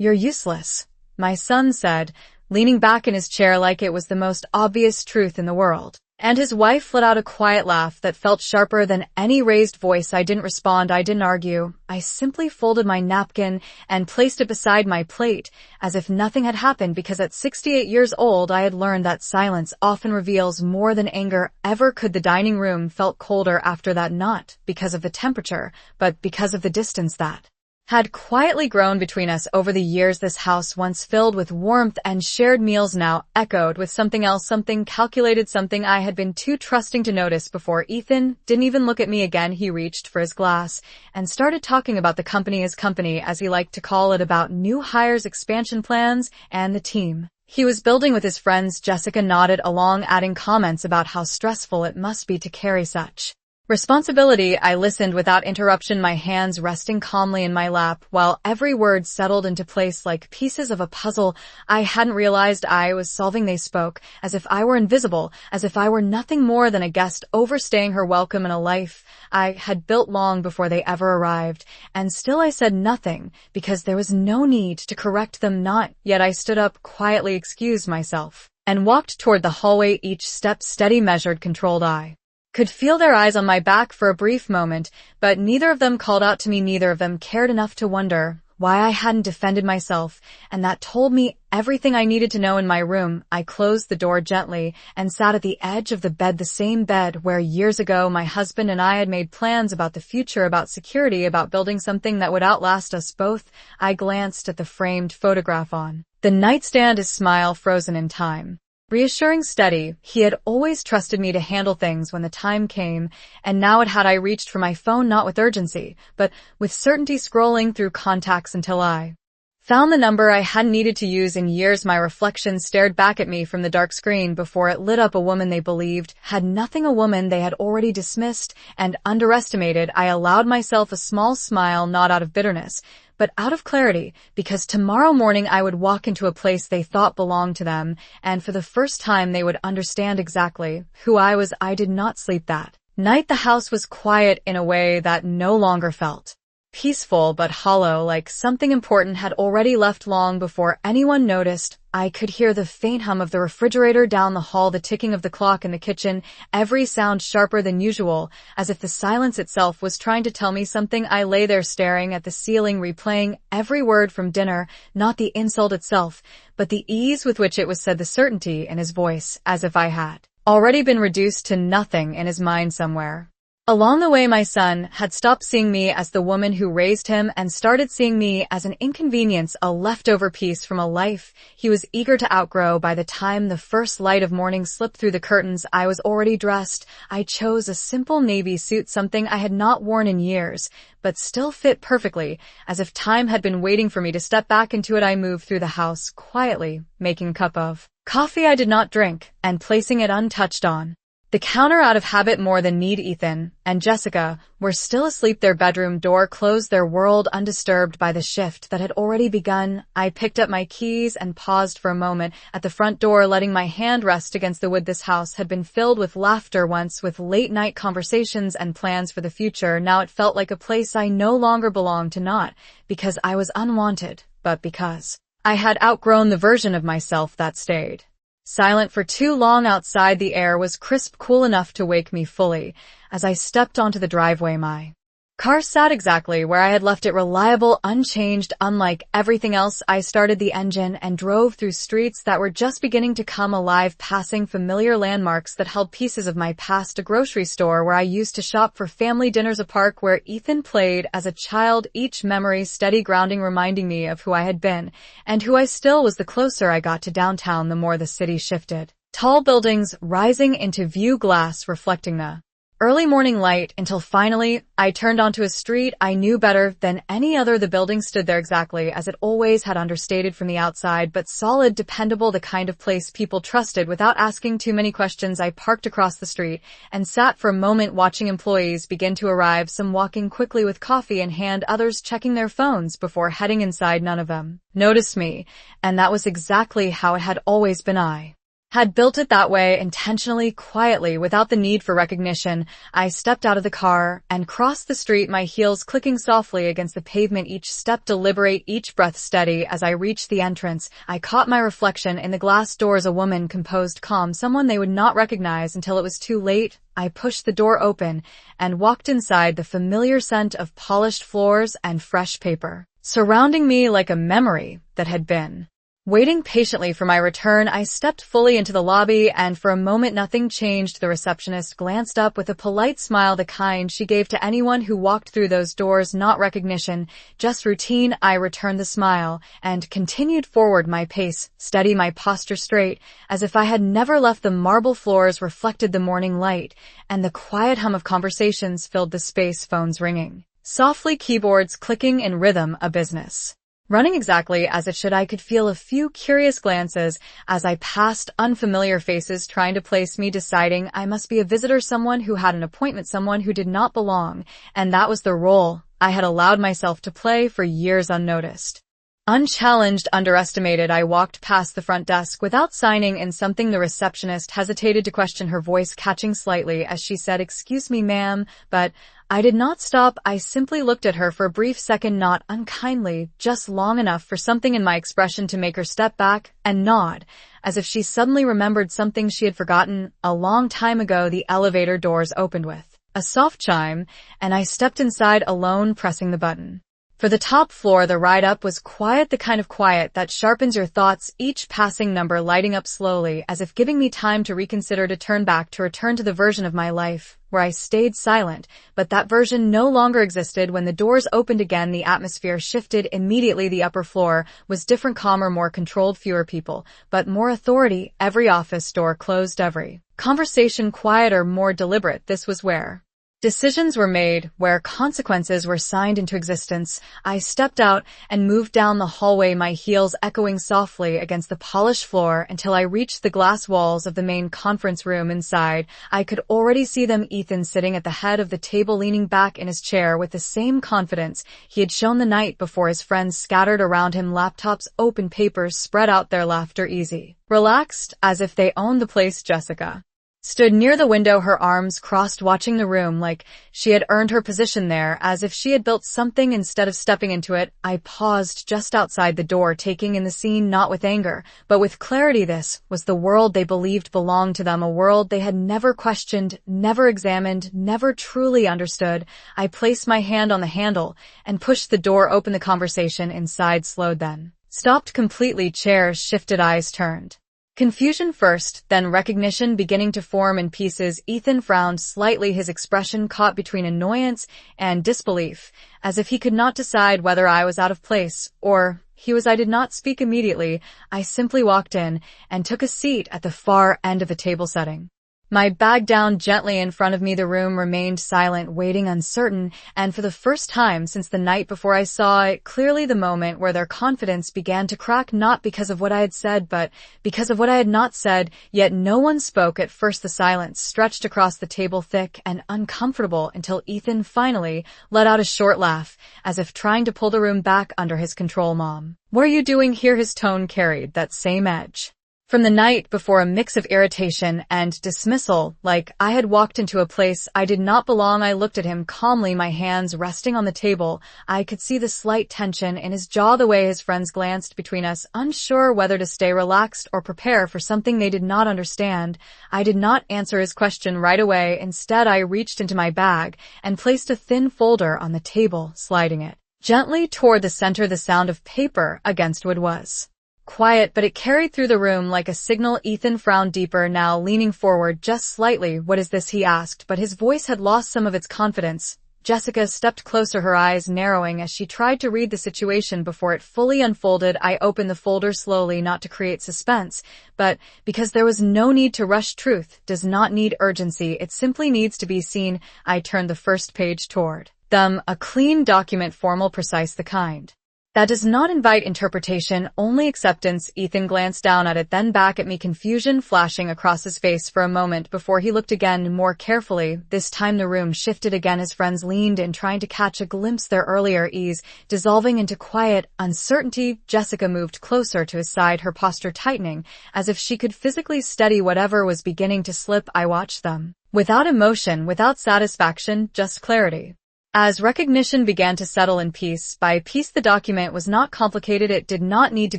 "You're useless," my son said, leaning back in his chair like it was the most obvious truth in the world. And his wife let out a quiet laugh that felt sharper than any raised voice. I didn't respond, I didn't argue. I simply folded my napkin and placed it beside my plate, as if nothing had happened, because at 68 years old I had learned that silence often reveals more than anger ever could. The dining room felt colder after that, not because of the temperature, but because of the distance that had quietly grown between us over the years. This house, once filled with warmth and shared meals, now echoed with something else, something calculated, something I had been too trusting to notice before. Ethan didn't even look at me again. He reached for his glass and started talking about the company, his company, as he liked to call it, about new hires, expansion plans, and the team he was building with his friends. Jessica nodded along, adding comments about how stressful it must be to carry such responsibility. I listened without interruption, my hands resting calmly in my lap, while every word settled into place like pieces of a puzzle I hadn't realized I was solving. They spoke as if I were invisible, as if I were nothing more than a guest overstaying her welcome in a life I had built long before they ever arrived. And still I said nothing, because there was no need to correct them, not yet. I stood up quietly, excused myself, and walked toward the hallway, each step steady, measured, controlled. I could feel their eyes on my back for a brief moment, but neither of them called out to me. Neither of them cared enough to wonder why I hadn't defended myself, and that told me everything I needed to know. In my room, I closed the door gently and sat at the edge of the bed, the same bed where years ago my husband and I had made plans about the future, about security, about building something that would outlast us both. I glanced at the framed photograph on the nightstand, his smile frozen in time. Reassuring, steady. He had always trusted me to handle things when the time came, and now it had. I reached for my phone, not with urgency, but with certainty, scrolling through contacts until I found the number I hadn't needed to use in years. My reflection stared back at me from the dark screen before it lit up. A woman they believed had nothing, a woman they had already dismissed and underestimated. I allowed myself a small smile, not out of bitterness, but out of clarity, because tomorrow morning I would walk into a place they thought belonged to them, and for the first time they would understand exactly who I was. I did not sleep that night. The house was quiet in a way that no longer felt peaceful, but hollow, like something important had already left long before anyone noticed. I could hear the faint hum of the refrigerator down the hall, the ticking of the clock in the kitchen, every sound sharper than usual, as if the silence itself was trying to tell me something. I lay there staring at the ceiling, replaying every word from dinner, not the insult itself, but the ease with which it was said, the certainty in his voice, as if I had already been reduced to nothing in his mind somewhere. Along the way, my son had stopped seeing me as the woman who raised him and started seeing me as an inconvenience, a leftover piece from a life he was eager to outgrow. By the time the first light of morning slipped through the curtains, I was already dressed. I chose a simple navy suit, something I had not worn in years, but still fit perfectly, as if time had been waiting for me to step back into it. I moved through the house quietly, making a cup of coffee I did not drink, and placing it untouched on the counter out of habit more than need. Ethan and Jessica were still asleep, their bedroom door closed, their world undisturbed by the shift that had already begun. I picked up my keys and paused for a moment at the front door, letting my hand rest against the wood. This house had been filled with laughter once, with late-night conversations and plans for the future. Now it felt like a place I no longer belonged to, not because I was unwanted, but because I had outgrown the version of myself that stayed silent for too long. Outside, the air was crisp, cool enough to wake me fully. As I stepped onto the driveway, my car sat exactly where I had left it, reliable, unchanged, unlike everything else. I started the engine and drove through streets that were just beginning to come alive, passing familiar landmarks that held pieces of my past, a grocery store where I used to shop for family dinners, a park where Ethan played as a child, each memory steady grounding, reminding me of who I had been and who I still was. The closer I got to downtown, the more the city shifted. Tall buildings rising into view, glass reflecting the early morning light, until finally I turned onto a street I knew better than any other. The building stood there exactly as it always had, understated from the outside, but solid, dependable, the kind of place people trusted without asking too many questions. I parked across the street and sat for a moment, watching employees begin to arrive, some walking quickly with coffee in hand, others checking their phones before heading inside. None of them noticed me, and that was exactly how it had always been. I Had built it that way intentionally, quietly, without the need for recognition. I stepped out of the car and crossed the street, my heels clicking softly against the pavement, each step deliberate, each breath steady. As I reached the entrance, I caught my reflection in the glass doors, a woman, composed, calm, someone they would not recognize until it was too late. I pushed the door open and walked inside, the familiar scent of polished floors and fresh paper surrounding me like a memory that had been waiting patiently for my return. I stepped fully into the lobby, and for a moment nothing changed. The receptionist glanced up with a polite smile, the kind she gave to anyone who walked through those doors. Not recognition, just routine. I returned the smile and continued forward, my pace steady, my posture straight, as if I had never left. The marble floors reflected the morning light, and the quiet hum of conversations filled the space, phones ringing softly, keyboards clicking in rhythm, a business running exactly as it should. I could feel a few curious glances as I passed, unfamiliar faces trying to place me, deciding I must be a visitor, someone who had an appointment, someone who did not belong. And that was the role I had allowed myself to play for years, unnoticed, unchallenged, underestimated. I walked past the front desk without signing in, something the receptionist hesitated to question, her voice catching slightly as she said, "Excuse me, ma'am," but I did not stop. I simply looked at her for a brief second, not unkindly, just long enough for something in my expression to make her step back and nod, as if she suddenly remembered something she had forgotten a long time ago. The elevator doors opened with a soft chime, and I stepped inside alone, pressing the button for the top floor. The ride up was quiet, the kind of quiet that sharpens your thoughts, each passing number lighting up slowly, as if giving me time to reconsider, to turn back, to return to the version of my life where I stayed silent. But that version no longer existed. When the doors opened again, the atmosphere shifted immediately. The upper floor was different, calmer, more controlled, fewer people, but more authority. Every office door closed, every conversation quieter, more deliberate. This was where decisions were made, where consequences were signed into existence. I stepped out and moved down the hallway, my heels echoing softly against the polished floor, until I reached the glass walls of the main conference room. Inside, I could already see them. Ethan sitting at the head of the table, leaning back in his chair with the same confidence he had shown the night before. His friends scattered around him, laptops open, papers spread out, their laughter easy, relaxed, as if they owned the place. Jessica stood near the window, her arms crossed, watching the room like she had earned her position there, as if she had built something instead of stepping into it. I paused just outside the door, taking in the scene, not with anger, but with clarity. This was the world they believed belonged to them, a world they had never questioned, never examined, never truly understood. I placed my hand on the handle and pushed the door open. The conversation inside slowed, then stopped completely. Chairs shifted, eyes turned. Confusion first, then recognition beginning to form in pieces. Ethan frowned slightly, his expression caught between annoyance and disbelief, as if he could not decide whether I was out of place or he was. I did not speak immediately. I simply walked in and took a seat at the far end of the table, setting my bag down gently in front of me. The room remained silent, waiting, uncertain, and for the first time since the night before I saw it clearly, the moment where their confidence began to crack, not because of what I had said, but because of what I had not said. Yet no one spoke at first. The silence stretched across the table, thick and uncomfortable, until Ethan finally let out a short laugh, as if trying to pull the room back under his control. "Mom, what are you doing here?" His tone carried that same edge from the night before, a mix of irritation and dismissal, like I had walked into a place I did not belong. I looked at him calmly, my hands resting on the table. I could see the slight tension in his jaw, the way his friends glanced between us, unsure whether to stay relaxed or prepare for something they did not understand. I did not answer his question right away. Instead, I reached into my bag and placed a thin folder on the table, sliding it gently toward the center. The sound of paper against wood was quiet, but it carried through the room like a signal. Ethan frowned deeper, now leaning forward just slightly. "What is this?" he asked, but his voice had lost some of its confidence. Jessica stepped closer, her eyes narrowing as she tried to read the situation before it fully unfolded. I opened the folder slowly, not to create suspense, but because there was no need to rush. Truth does not need urgency, it simply needs to be seen. I turned the first page toward them, a clean document, formal, precise, the kind That does not invite interpretation, only acceptance. Ethan glanced down at it, then back at me, confusion flashing across his face for a moment before he looked again more carefully. This time the room shifted again. His friends leaned in, trying to catch a glimpse their earlier ease, dissolving into quiet uncertainty. Jessica moved closer to his side, her posture tightening, as if she could physically steady whatever was beginning to slip. I watched them. Without emotion, without satisfaction, just clarity. As recognition began to settle in piece by piece, the document was not complicated. It did not need to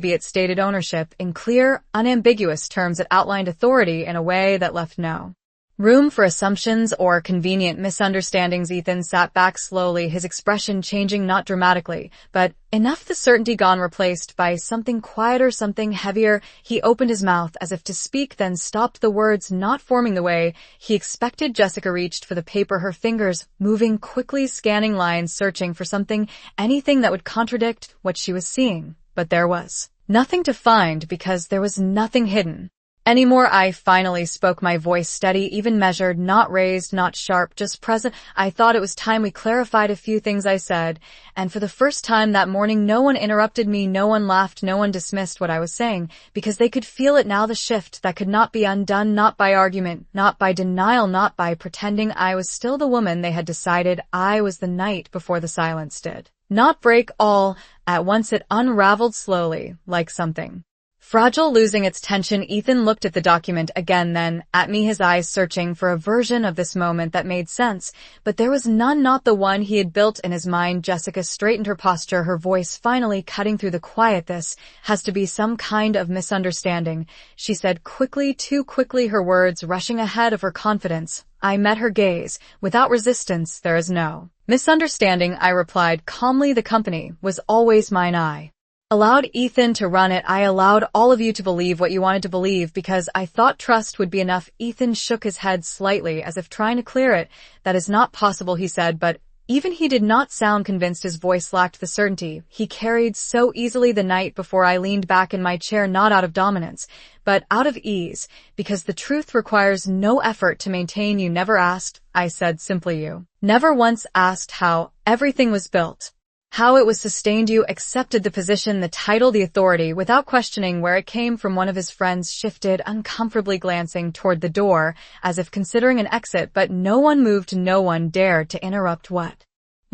be. It stated ownership in clear, unambiguous terms. It outlined authority in a way that left no room for assumptions or convenient misunderstandings. Ethan sat back slowly, his expression changing, not dramatically, but enough. The certainty gone, replaced by something quieter, something heavier. He opened his mouth as if to speak, then stopped, the words not forming the way he expected. Jessica reached for the paper, her fingers moving quickly, scanning lines, searching for something, anything that would contradict what she was seeing. But there was nothing to find, because there was nothing hidden anymore. I finally spoke, my voice steady, even measured, not raised, not sharp, just present. I thought it was time we clarified a few things, I said, and for the first time that morning no one interrupted me, no one laughed, no one dismissed what I was saying, because they could feel it now, the shift that could not be undone, not by argument, not by denial, not by pretending I was still the woman they had decided I was the night before. The silence did not break all at once. It unraveled slowly, like something fragile losing its tension. Ethan looked at the document again, then at me, his eyes searching for a version of this moment that made sense, but there was none, not the one he had built in his mind. Jessica straightened her posture, her voice finally cutting through the quiet. This has to be some kind of misunderstanding, she said quickly, too quickly, her words rushing ahead of her confidence. I met her gaze without resistance. There is no misunderstanding, I replied calmly. The company was always mine. I allowed Ethan to run it. I allowed all of you to believe what you wanted to believe because I thought trust would be enough. Ethan shook his head slightly as if trying to clear it. That is not possible, he said, but even he did not sound convinced. His voice lacked the certainty he carried so easily the night before. I leaned back in my chair, not out of dominance, but out of ease, because the truth requires no effort to maintain. You never asked, I said simply. You never once asked how everything was built, how it was sustained. You accepted the position, the title, the authority, without questioning where it came from. One of his friends shifted uncomfortably, glancing toward the door, as if considering an exit, but no one moved, no one dared to interrupt what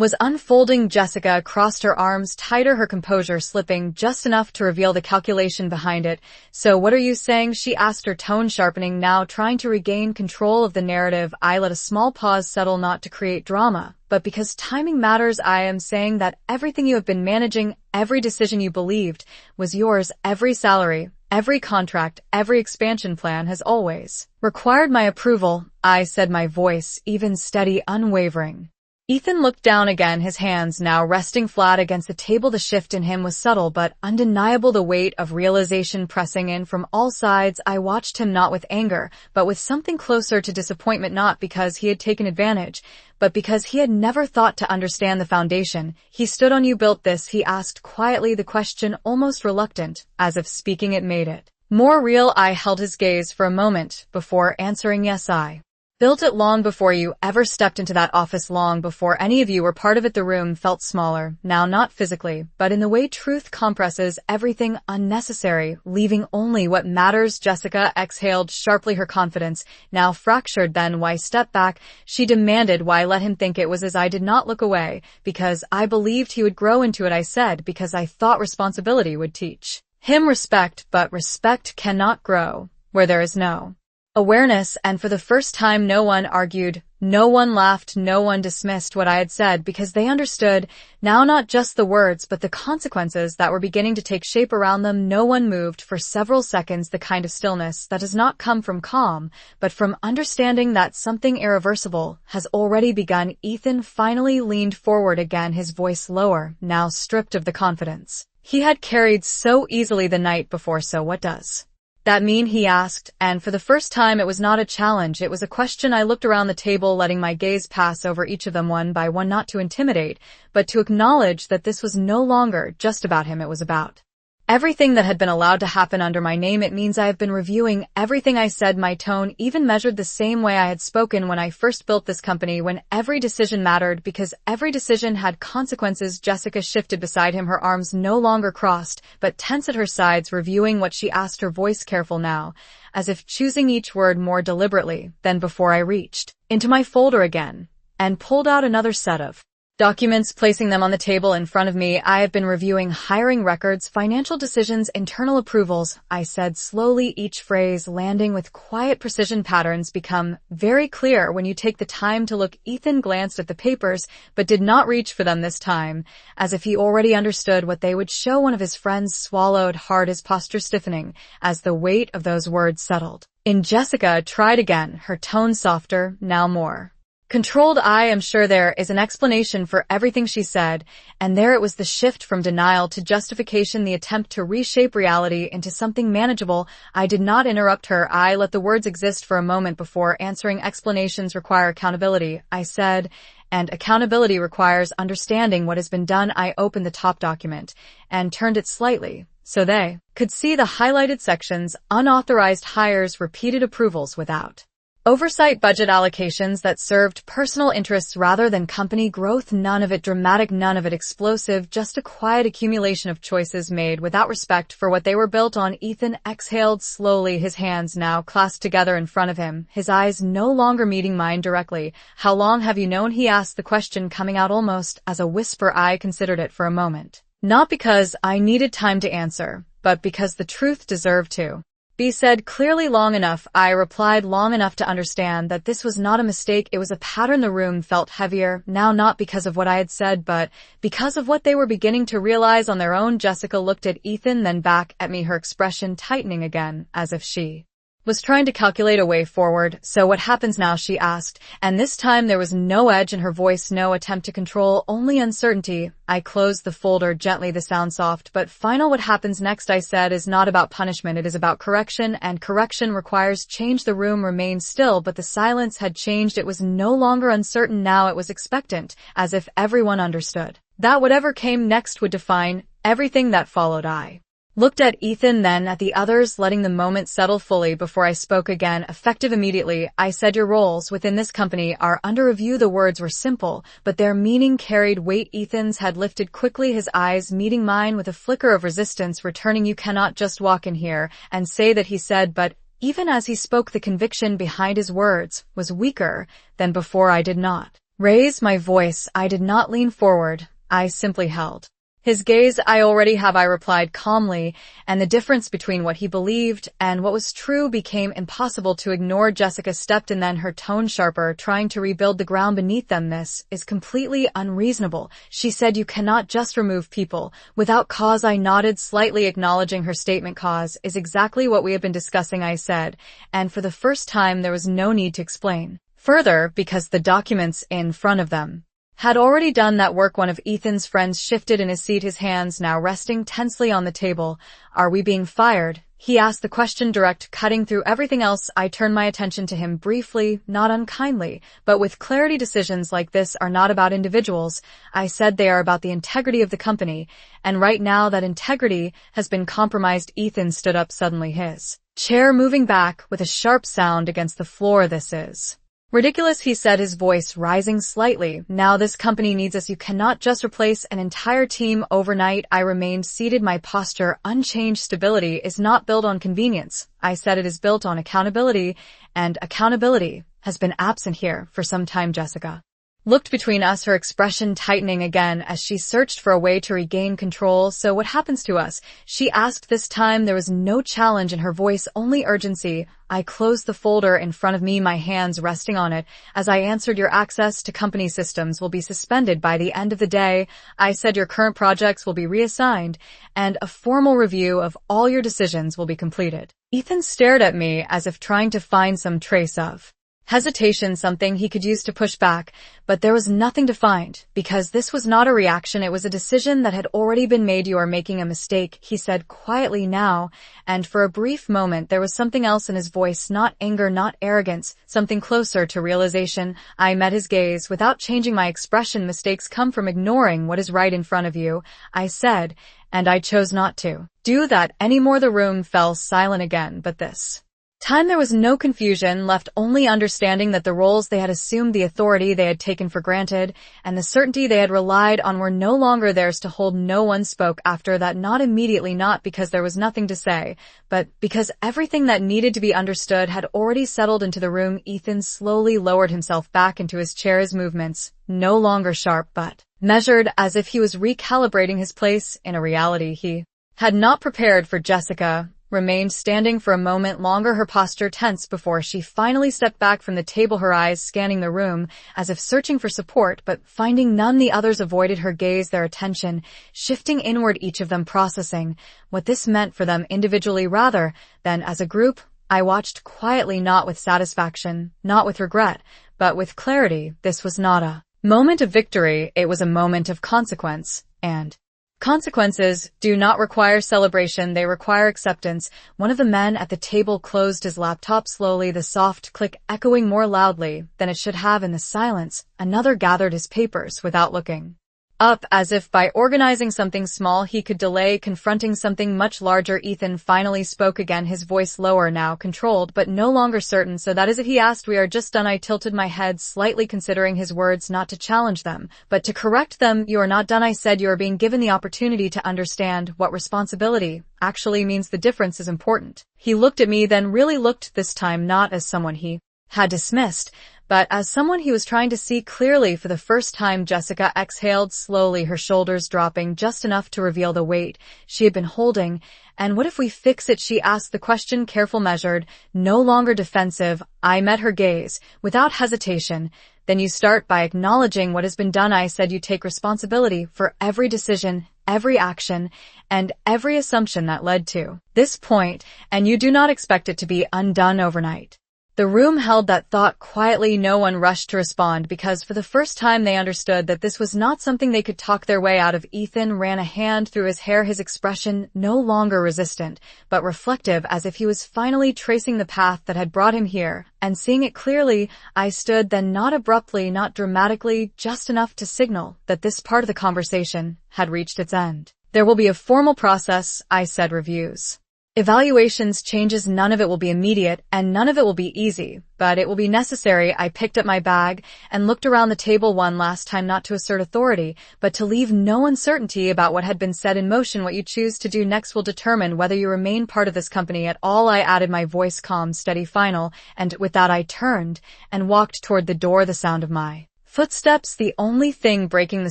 was unfolding. Jessica crossed her arms tighter, her composure slipping just enough to reveal the calculation behind it. So what are you saying? She asked, her tone sharpening, now trying to regain control of the narrative. I let a small pause settle, not to create drama, but because timing matters. I am saying that everything you have been managing, every decision you believed was yours, every salary, every contract, every expansion plan has always required my approval, I said, my voice even, steady, unwavering. Ethan looked down again, his hands now resting flat against the table. The shift in him was subtle but undeniable, the weight of realization pressing in from all sides. I watched him, not with anger, but with something closer to disappointment, not because he had taken advantage, but because he had never thought to understand the foundation he stood on. You built this, he asked quietly, the question almost reluctant, as if speaking it made it more real. I held his gaze for a moment before answering, yes, I built it long before you ever stepped into that office, long before any of you were part of it. The room felt smaller, now not physically, but in the way truth compresses everything unnecessary, leaving only what matters. Jessica exhaled sharply, her confidence now fractured. Then why step back? She demanded. Why let him think it was as I did not look away? Because I believed he would grow into it, I said, because I thought responsibility would teach him respect, but respect cannot grow where there is no awareness. And for the first time no one argued, no one laughed, no one dismissed what I had said, because they understood now not just the words but the consequences that were beginning to take shape around them. No one moved for several seconds, the kind of stillness that does not come from calm but from understanding that something irreversible has already begun. Ethan finally leaned forward again, his voice lower, now stripped of the confidence he had carried so easily the night before. So what does that mean? He asked, and for the first time it was not a challenge, it was a question. I looked around the table, letting my gaze pass over each of them one by one, not to intimidate, but to acknowledge that this was no longer just about him, it was about Everything that had been allowed to happen under my name, it means I have been reviewing everything I said. My tone even measured the same way I had spoken when I first built this company, when every decision mattered because every decision had consequences. Jessica shifted beside him, her arms no longer crossed, but tense at her sides, reviewing what she asked, her voice careful now, as if choosing each word more deliberately than before. I reached into my folder again and pulled out another set of documents, placing them on the table in front of me. I have been reviewing hiring records, financial decisions, internal approvals, I said slowly, each phrase landing with quiet precision. Patterns become very clear when you take the time to look. Ethan glanced at the papers, but did not reach for them this time, as if he already understood what they would show. One of his friends swallowed hard, his posture stiffening as the weight of those words settled in. Jessica tried again, her tone softer, now more controlled. I am sure there is an explanation for everything, she said, and there it was, the shift from denial to justification, the attempt to reshape reality into something manageable. I did not interrupt her. I let the words exist for a moment before answering. Explanations require accountability, I said, and accountability requires understanding what has been done. I opened the top document and turned it slightly so they could see the highlighted sections: unauthorized hires, repeated approvals without oversight, budget allocations that served personal interests rather than company growth. None of it dramatic, none of it explosive, just a quiet accumulation of choices made without respect for what they were built on. Ethan exhaled slowly, his hands now clasped together in front of him, his eyes no longer meeting mine directly. How long have you known? He asked, the question coming out almost as a whisper. I considered it for a moment, not because I needed time to answer, but because the truth deserved to be said clearly. Long enough, I replied, long enough to understand that this was not a mistake, it was a pattern. The room felt heavier now, not because of what I had said, but because of what they were beginning to realize on their own. Jessica looked at Ethan, then back at me, her expression tightening again, as if she was trying to calculate a way forward. So what happens now? She asked, and this time there was no edge in her voice, no attempt to control, only uncertainty. I closed the folder gently, the sound soft but final. What happens next, I said, is not about punishment, it is about correction, and correction requires change. The room remained still, but the silence had changed. It was no longer uncertain now, it was expectant, as if everyone understood that whatever came next would define everything that followed. I looked at Ethan, then at the others, letting the moment settle fully before I spoke again. Effective immediately, I said, your roles within this company are under review. The words were simple, but their meaning carried weight. Ethan's head lifted quickly, his eyes meeting mine with a flicker of resistance returning. You cannot just walk in here and say that, he said, but even as he spoke, the conviction behind his words was weaker than before. I did not raise my voice, I did not lean forward, I simply held his gaze. I already have, I replied calmly, and the difference between what he believed and what was true became impossible to ignore. Jessica stepped in, then her tone sharper, trying to rebuild the ground beneath them. This is completely unreasonable, she said. You cannot just remove people without cause. I nodded slightly, acknowledging her statement. Cause is exactly what we have been discussing, I said, and for the first time there was no need to explain further because the documents in front of them had already done that work. One of Ethan's friends shifted in his seat, his hands now resting tensely on the table. Are we being fired? He asked, the question direct, cutting through everything else. I turned my attention to him briefly, not unkindly, but with clarity. Decisions like this are not about individuals, I said, they are about the integrity of the company, and right now that integrity has been compromised. Ethan stood up suddenly, his chair moving back with a sharp sound against the floor. This is ridiculous, he said, his voice rising slightly. Now this company needs us. You cannot just replace an entire team overnight. I remained seated, my posture unchanged. Stability is not built on convenience, I said, it is built on accountability, and accountability has been absent here for some time. Jessica looked between us, her expression tightening again as she searched for a way to regain control. So what happens to us? She asked. This time there was no challenge in her voice, only urgency. I closed the folder in front of me, my hands resting on it, as I answered, your access to company systems will be suspended by the end of the day. I said, your current projects will be reassigned, and a formal review of all your decisions will be completed. Ethan stared at me as if trying to find some trace of Hesitation, something he could use to push back, but there was nothing to find, because this was not a reaction, it was a decision that had already been made. You are making a mistake, he said quietly now, and for a brief moment there was something else in his voice, not anger, not arrogance, something closer to realization. I met his gaze without changing my expression. Mistakes come from ignoring what is right in front of you, I said, and I chose not to do that anymore. The room fell silent again, but this time there was no confusion, left only understanding that the roles they had assumed, the authority they had taken for granted, and the certainty they had relied on were no longer theirs to hold. No one spoke after that, not immediately, not because there was nothing to say, but because everything that needed to be understood had already settled into the room. Ethan slowly lowered himself back into his chair, his movements no longer sharp but measured, as if he was recalibrating his place in a reality he had not prepared for. Jessica remained standing for a moment longer, her posture tense before she finally stepped back from the table, her eyes scanning the room as if searching for support, but finding none. The others avoided her gaze, their attention shifting inward, each of them processing what this meant for them individually rather than as a group. I watched quietly, not with satisfaction, not with regret, but with clarity. This was not a moment of victory, it was a moment of consequence, and consequences do not require celebration, they require acceptance. One of the men at the table closed his laptop slowly, the soft click echoing more loudly than it should have in the silence. Another gathered his papers without looking up, as if by organizing something small he could delay confronting something much larger. Ethan finally spoke again, his voice lower now, controlled but no longer certain. So that is it, he asked. We are just done. I tilted my head slightly, considering his words, not to challenge them, but to correct them. You are not done, I said. You are being given the opportunity to understand what responsibility actually means. The difference is important. He looked at me, then really looked, this time not as someone he had dismissed, but as someone he was trying to see clearly for the first time. Jessica exhaled slowly, her shoulders dropping just enough to reveal the weight she had been holding. And what if we fix it? She asked, the question careful, measured, no longer defensive. I met her gaze without hesitation. Then you start by acknowledging what has been done, I said. You take responsibility for every decision, every action, and every assumption that led to this point, and you do not expect it to be undone overnight. The room held that thought quietly. No one rushed to respond, because for the first time they understood that this was not something they could talk their way out of. Ethan ran a hand through his hair, his expression no longer resistant, but reflective, as if he was finally tracing the path that had brought him here, and seeing it clearly. I stood then, not abruptly, not dramatically, just enough to signal that this part of the conversation had reached its end. There will be a formal process, I said, reviews, evaluations, changes. None of it will be immediate, and none of it will be easy, but it will be necessary. I picked up my bag and looked around the table one last time, not to assert authority, but to leave no uncertainty about what had been set in motion. What you choose to do next will determine whether you remain part of this company at all, I added, my voice calm, steady, final, and with that I turned and walked toward the door, the sound of my footsteps the only thing breaking the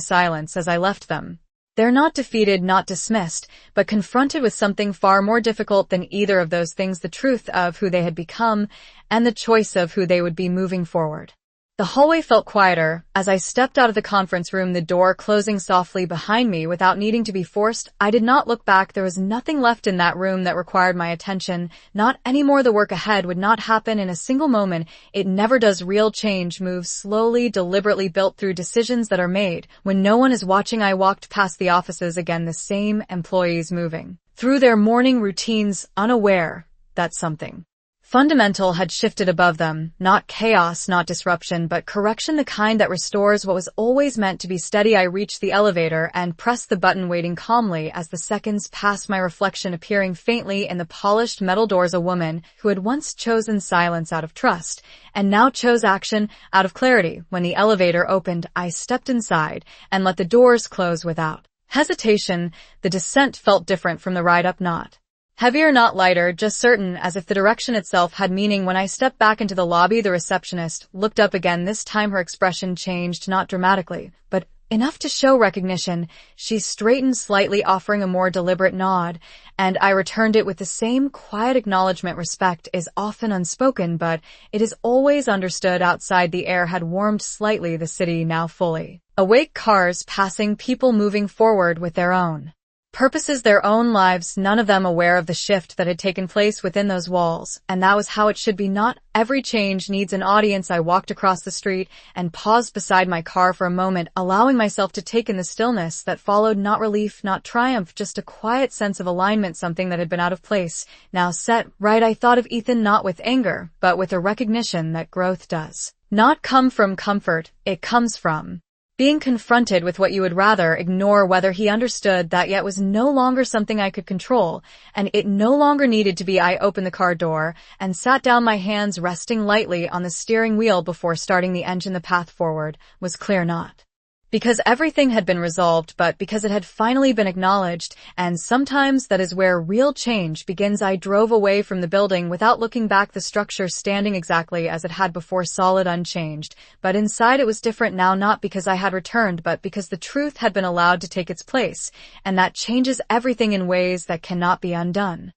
silence as I left them. They're not defeated, not dismissed, but confronted with something far more difficult than either of those things, the truth of who they had become and the choice of who they would be moving forward. The hallway felt quieter as I stepped out of the conference room, the door closing softly behind me without needing to be forced. I did not look back. There was nothing left in that room that required my attention, not anymore. The work ahead would not happen in a single moment. It never does. Real change moves slowly, deliberately, built through decisions that are made when no one is watching. I walked past the offices again, the same employees moving through their morning routines, unaware that something fundamental had shifted above them. Not chaos, not disruption, but correction, the kind that restores what was always meant to be steady. I reached the elevator and pressed the button, waiting calmly as the seconds passed, my reflection appearing faintly in the polished metal doors. A woman who had once chosen silence out of trust and now chose action out of clarity. When the elevator opened, I stepped inside and let the doors close without hesitation. The descent felt different from the ride up, not heavier, not lighter, just certain, as if the direction itself had meaning. When I stepped back into the lobby, the receptionist looked up again. This time her expression changed, not dramatically, but enough to show recognition. She straightened slightly, offering a more deliberate nod, and I returned it with the same quiet acknowledgement. Respect is often unspoken, but it is always understood. Outside, the air had warmed slightly, the city now fully awake, cars passing, people moving forward with their own purposes their own lives, none of them aware of the shift that had taken place within those walls, and that was how it should be. Not every change needs an audience. I walked across the street and paused beside my car for a moment, allowing myself to take in the stillness that followed. Not relief, not triumph, just a quiet sense of alignment, something that had been out of place, now set right. I thought of Ethan, not with anger, but with a recognition that growth does not come from comfort, it comes from being confronted with what you would rather ignore. Whether he understood that yet was no longer something I could control, and it no longer needed to be. I opened the car door and sat down, my hands resting lightly on the steering wheel before starting the engine. The path forward was clear, not because everything had been resolved, but because it had finally been acknowledged, and sometimes that is where real change begins. I drove away from the building without looking back, the structure standing exactly as it had before, solid, unchanged, but inside it was different now, not because I had returned, but because the truth had been allowed to take its place, and that changes everything in ways that cannot be undone.